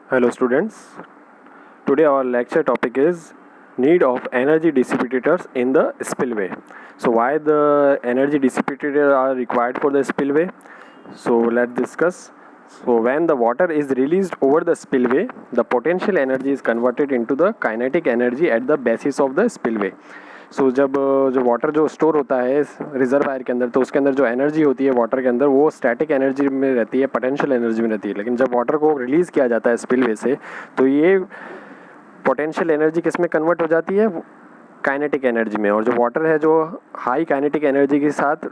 Hello students, today our lecture topic is need of energy dissipators in the spillway. So why the energy dissipators are required for the spillway? So let's discuss. So when the water is released over the spillway, the potential energy is converted into the kinetic energy at the basis of the spillway. सो जब जो water जो store होता है reservoir के अंदर, तो उसके अंदर जो एनर्जी होती है वाटर के अंदर वो स्टैटिक एनर्जी में रहती है, पोटेंशियल एनर्जी में रहती है. लेकिन जब वाटर को रिलीज़ किया जाता है स्पिलवे से, तो ये पोटेंशियल एनर्जी किस में कन्वर्ट हो जाती है, काइनेटिक एनर्जी में. और जो वाटर है जो हाई काइनेटिक एनर्जी के साथ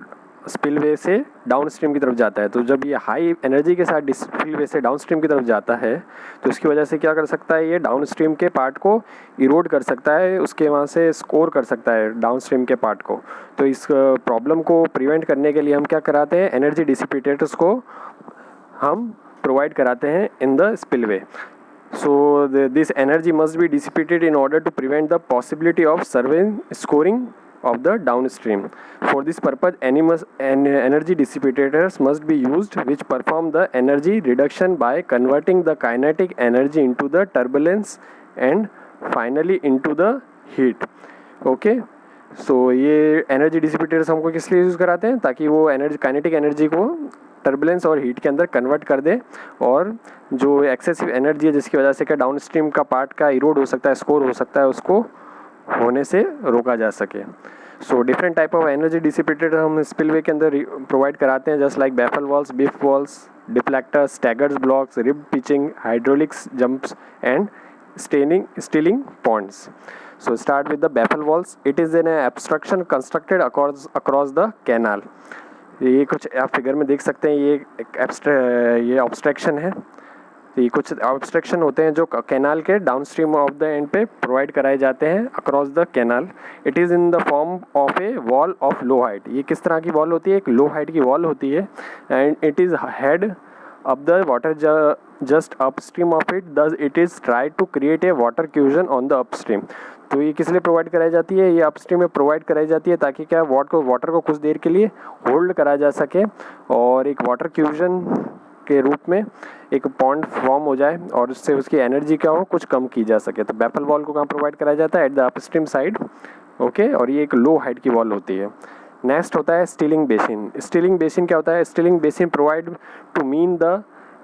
स्पिलवे से डाउनस्ट्रीम की तरफ जाता है. तो जब ये हाई एनर्जी के साथ स्पिलवे से डाउनस्ट्रीम की तरफ जाता है, तो इसकी वजह से क्या कर सकता है, ये डाउनस्ट्रीम के पार्ट को इरोड कर सकता है, उसके वहाँ से स्कोर कर सकता है डाउनस्ट्रीम के पार्ट को. तो इस प्रॉब्लम को प्रिवेंट करने के लिए हम क्या कराते हैं, एनर्जी डिसिपिटेटर्स को हम प्रोवाइड कराते हैं in the spillway. So this energy must be dissipated in order to prevent the possibility of scoring of the downstream. For this purpose, energy dissipators must be used which perform the energy reduction by converting the kinetic energy into the turbulence and finally into the heat. Okay. सो ये energy dissipators हमको किस लिए use कराते हैं, ताकि वो energy kinetic energy को turbulence और हीट के अंदर कन्वर्ट कर दे, और जो एक्सेसिव एनर्जी है जिसकी वजह से क्या डाउन स्ट्रीम का पार्ट का इरोड हो सकता है, स्कोर हो सकता है, उसको होने से रोका जा सके. So different type of energy dissipater हम स्पिलवे के अंदर प्रोवाइड कराते हैं, जस्ट लाइक बैफल वॉल्स, बिफ walls, deflectors, staggers blocks, rib pitching, hydraulics jumps and stilling ponds. So start with the baffle walls. It is an obstruction constructed across the canal. ये कुछ आप figure में देख सकते हैं, ये ऑब्स्ट्रक्शन है. तो ये कुछ ऑब्स्ट्रक्शन होते हैं जो कैनाल के डाउनस्ट्रीम ऑफ द एंड पे प्रोवाइड कराए जाते हैं across the canal. It is in the form of A wall of low height. ये किस तरह की वॉल होती है, एक लो हाइट की वॉल होती है, and it is head of the water just upstream of it, thus it is tried to create a water fusion on the upstream. तो ये किस लिए प्रोवाइड कराई जाती है, ये अपस्ट्रीम में प्रोवाइड कराई जाती है ताकि क्या वाटर को कुछ देर के लिए होल्ड करा जा सके और एक वाटर फ्यूजन के रूप में एक पॉन्ड फॉर्म हो जाए और उससे उसकी एनर्जी क्या हो, कुछ कम की जा सके. तो बैफल वॉल को कहाँ प्रोवाइड कराया जाता है, at the upstream side. Okay, और ये एक लो हाइट की वॉल होती है. नेक्स्ट होता है स्टीलिंग बेसिन. स्टीलिंग बेसिन क्या होता है, stilling basin provide to mean the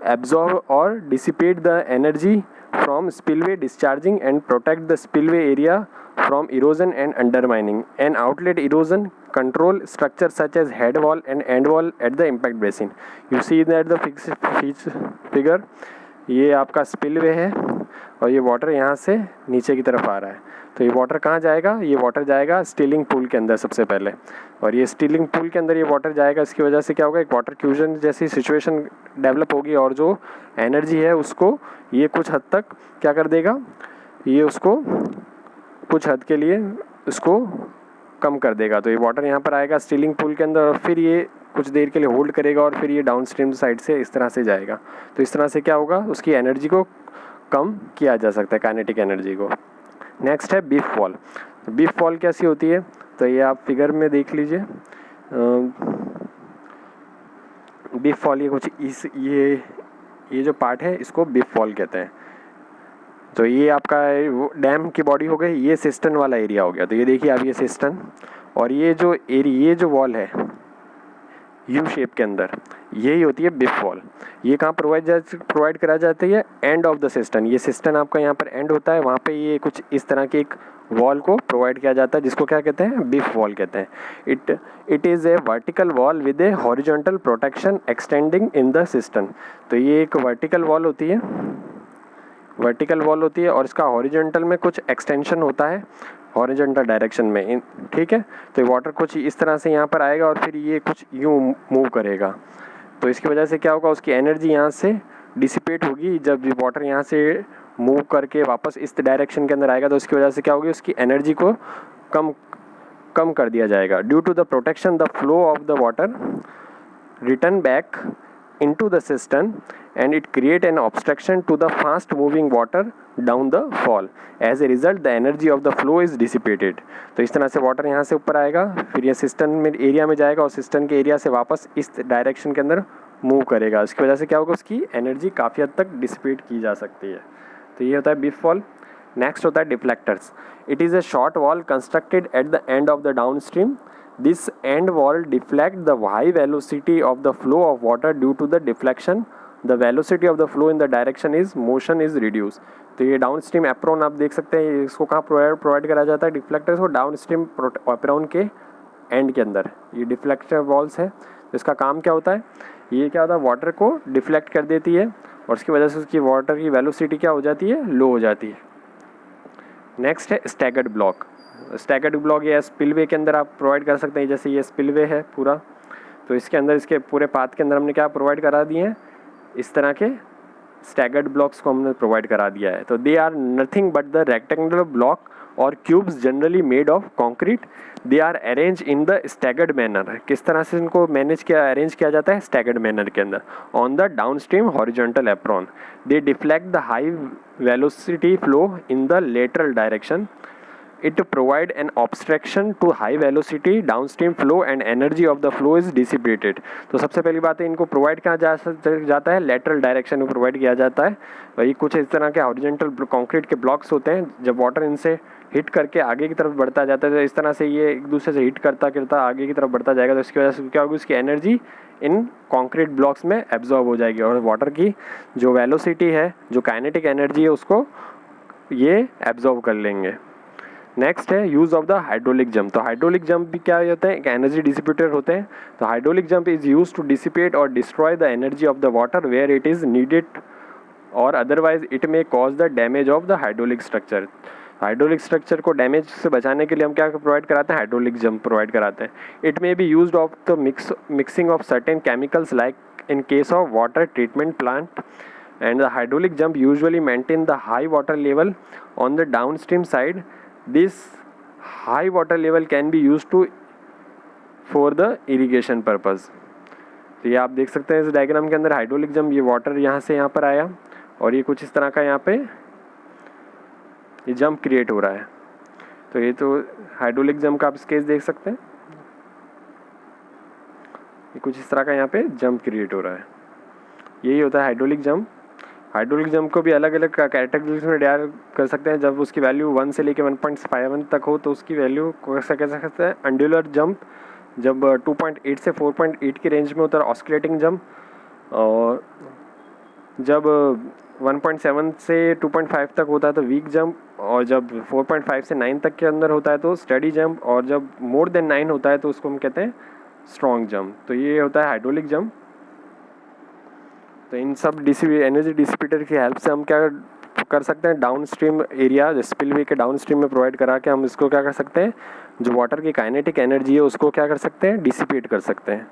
absorb और dissipate the energy from spillway discharging and protect the spillway area from erosion and undermining and outlet erosion control structure such as head wall and end wall at the impact basin. You see that the figure, ये आपका spillway है और ये water यहाँ से नीचे की तरफ आ रहा है. तो ये वाटर कहाँ जाएगा, ये वाटर जाएगा स्टीलिंग पूल के अंदर सबसे पहले, और ये स्टीलिंग पूल के अंदर ये वाटर जाएगा. इसकी वजह से क्या होगा, एक वाटर फ्यूजन जैसी सिचुएशन डेवलप होगी और जो एनर्जी है उसको ये कुछ हद तक क्या कर देगा, ये उसको कुछ हद के लिए उसको कम कर देगा. तो ये वाटर यहाँ पर आएगा स्टीलिंग पूल के अंदर और फिर ये कुछ देर के लिए होल्ड करेगा और फिर ये डाउन स्ट्रीम साइड से इस तरह से जाएगा. तो इस तरह से क्या होगा, उसकी एनर्जी को कम किया जा सकता है, काइनेटिक एनर्जी को. नेक्स्ट है बीफ वॉल. बीफ वॉल कैसी होती है, तो ये आप फिगर में देख लीजिए. बीफ वॉल ये कुछ ये जो पार्ट है इसको बीफ वॉल कहते हैं. तो ये आपका डैम की बॉडी हो गई, ये सिस्टन वाला एरिया हो गया. तो ये देखिए आप, ये सिस्टन और ये जो वॉल है यू शेप के अंदर, यही होती है बिफ वॉल. ये कहाँ प्रोवाइड करा जाती है, एंड ऑफ द सिस्टन. ये सिस्टन आपका यहाँ पर एंड होता है, वहाँ पे ये कुछ इस तरह की एक वॉल को प्रोवाइड किया जाता है जिसको क्या कहते हैं, बिफ वॉल कहते हैं. It is a vertical wall with a horizontal protection extending in the cistern. तो ये एक वर्टिकल वॉल होती है और इसका हॉरिजॉन्टल में कुछ एक्सटेंशन होता है हॉरिजॉन्टल डायरेक्शन में, ठीक है. तो ये वाटर कुछ इस तरह से यहाँ पर आएगा और फिर ये कुछ यूँ मूव करेगा. तो इसकी वजह से क्या होगा, उसकी एनर्जी यहाँ से डिसिपेट होगी. जब ये वाटर यहाँ से मूव करके वापस इस डायरेक्शन के अंदर आएगा तो उसकी वजह से क्या होगी, उसकी एनर्जी को कम कर दिया जाएगा. Due to the protection the flow of the water return back into the cistern and it create an obstruction to the fast moving water down the fall. As a result the energy of the flow is dissipated. तो इस तरह से water यहाँ से ऊपर आएगा, फिर ये सिस्टन में एरिया में जाएगा और सिस्टन के एरिया से वापस इस डायरेक्शन के अंदर मूव करेगा, इसकी वजह से क्या होगा, उसकी एनर्जी काफ़ी हद तक डिसिपेट की जा सकती है। तो ये होता है बिफ वॉल। नेक्स्ट होता है deflectors. It is a short wall constructed at the end of the downstream. This end wall deflect the high velocity of the flow of water due to the deflection the velocity of the flow in the direction is motion is reduce. तो ये down stream Ephron आप देख सकते हैं, इसको कहाँ provide करा जाता है, डिफ्लेक्टर्स को डाउन स्ट्रीम एप्रोन के एंड के अंदर। ये डिफ्लेक्टर वॉल्स है। तो इसका काम क्या होता है, ये क्या होता है, वाटर को डिफ्लेक्ट कर देती है और उसकी वजह से उसकी वाटर की वेलोसिटी क्या हो जाती है, लो हो जाती है। नेक्स्ट है स्टैगर्ड ब्लॉक। स्टैगर्ड ब्लॉक ये स्पिलवे के अंदर आप प्रोवाइड कर सकते हैं। जैसे ये स्पिलवे है पूरा, तो इसके अंदर, इसके पूरे पाथ के अंदर हमने क्या प्रोवाइड करा दिए हैं, इस तरह के स्टैगर्ड ब्लॉक्स को हमने प्रोवाइड करा दिया है। तो they are nothing but the rectangular block और cubes generally made of concrete. They are arrange in the staggered manner. किस तरह से इनको अरेंज किया जाता है, स्टैगर्ड मैनर के अंदर, on the down stream horizontal apron. They deflect the high velocity flow in the lateral direction. It provide an obstruction to high velocity downstream flow and energy of the flow is dissipated। तो सबसे पहली बात है, इनको provide कहाँ जाता है, lateral direction में प्रोवाइड किया जाता है। वही कुछ इस तरह के हॉरिजॉन्टल कंक्रीट के ब्लॉक्स होते हैं, जब वाटर इनसे हिट करके आगे की तरफ बढ़ता जाता है, तो इस तरह से ये एक दूसरे से हिट करता करता आगे की तरफ बढ़ता जाएगा। तो इसकी वजह से क्या होगी, उसकी एनर्जी इन कंक्रीट ब्लॉक्स में एब्जॉर्ब हो जाएगी और वाटर की जो वेलोसिटी है, जो काइनेटिक एनर्जी है, उसको ये एब्जॉर्ब कर लेंगे। नेक्स्ट है use of the hydraulic jump. तो हाइड्रोलिक जंप भी क्या होते हैं, एक एनर्जी डिसिपेटर होते हैं। तो hydraulic jump is use to dissipate और destroy the energy of the water where it is needed और otherwise it may cause the damage of the hydraulic structure. Hydraulic structure को डैमेज से बचाने के लिए हम क्या प्रोवाइड कराते हैं, हाइड्रोलिक जंप प्रोवाइड कराते हैं। It may be used of the mixing of certain chemicals like in case of water treatment plant and the hydraulic jump usually maintain the high water level on the downstream side. This high water level can be used to for the irrigation purpose। तो ये आप देख सकते हैं इस diagram के अंदर, hydraulic jump, ये वाटर यहाँ से यहाँ पर आया और ये कुछ इस तरह का यहाँ पे ये जंप क्रिएट हो रहा है। तो ये तो हाइड्रोलिक जंप का आप स्केच देख सकते हैं, ये कुछ इस तरह का यहाँ पे जंप क्रिएट हो रहा है, यही होता है हाइड्रोलिक जंप। हाइड्रोलिक जंप को भी अलग अलग कैटेगरीज में डिवाइड कर सकते हैं। जब उसकी वैल्यू 1 से लेकर 1.51 तक हो तो उसकी वैल्यू कैसा कह सकते हैं, अंडुलर जंप। जब 2.8 से 4.8 की रेंज में होता है ऑस्किलेटिंग जंप, और जब 1.7 से 2.5 तक होता है तो वीक जंप, और जब 4.5 से 9 तक के अंदर होता है तो स्टडी जंप, और जब मोर देन 9 होता है तो उसको हम कहते हैं स्ट्रॉन्ग जंप। तो ये होता है हाइड्रोलिक जंप। तो इन सब एनर्जी डिसिपेटर की हेल्प से हम क्या कर सकते हैं, डाउन स्ट्रीम एरिया, स्पिलवे के डाउन स्ट्रीम में प्रोवाइड करा के हम इसको क्या कर सकते हैं, जो वाटर की काइनेटिक एनर्जी है उसको क्या कर सकते हैं, डिसिपेट कर सकते हैं।